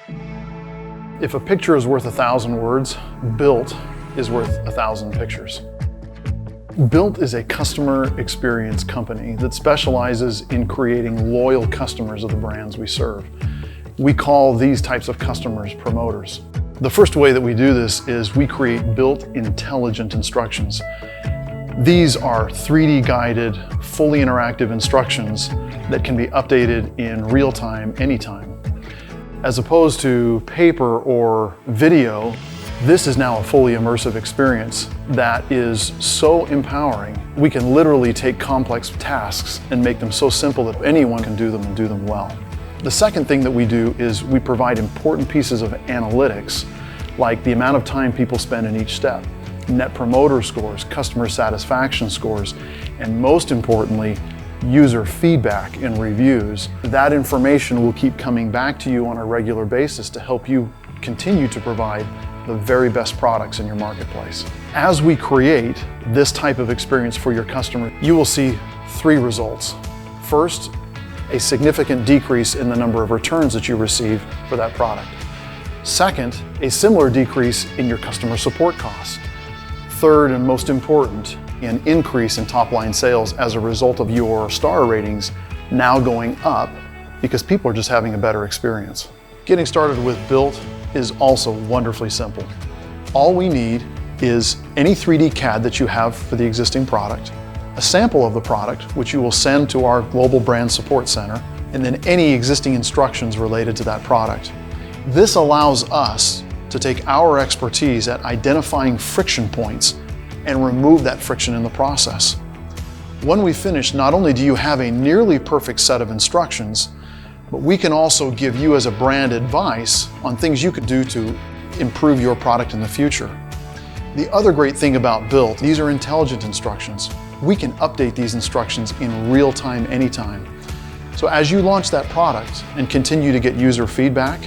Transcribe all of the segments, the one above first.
If a picture is worth 1,000 words, BILT is worth 1,000 pictures. BILT is a customer experience company that specializes in creating loyal customers of the brands we serve. We call these types of customers promoters. The first way that we do this is we create BILT intelligent instructions. These are 3D guided, fully interactive instructions that can be updated in real time, anytime. As opposed to paper or video, this is now a fully immersive experience that is so empowering. We can literally take complex tasks and make them so simple that anyone can do them and do them well. The second thing that we do is we provide important pieces of analytics, like the amount of time people spend in each step, net promoter scores, customer satisfaction scores, and most importantly, user feedback and reviews. That information will keep coming back to you on a regular basis to help you continue to provide the very best products in your marketplace. As we create this type of experience for your customer, you will see 3 results. First, a significant decrease in the number of returns that you receive for that product. Second, a similar decrease in your customer support costs. Third, and most important, an increase in top-line sales as a result of your star ratings now going up because people are just having a better experience. Getting started with BILT is also wonderfully simple. All we need is any 3D CAD that you have for the existing product, a sample of the product, which you will send to our Global Brand Support Center, and then any existing instructions related to that product. This allows us to take our expertise at identifying friction points and remove that friction in the process. When we finish, not only do you have a nearly perfect set of instructions, but we can also give you as a brand advice on things you could do to improve your product in the future. The other great thing about BILT, these are intelligent instructions. We can update these instructions in real time, anytime. So as you launch that product and continue to get user feedback,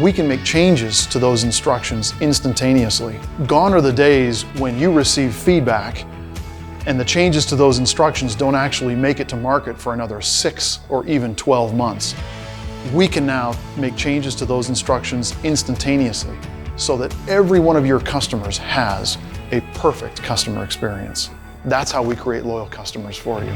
we can make changes to those instructions instantaneously. Gone are the days when you receive feedback and the changes to those instructions don't actually make it to market for another 6 or even 12 months. We can now make changes to those instructions instantaneously so that every one of your customers has a perfect customer experience. That's how we create loyal customers for you.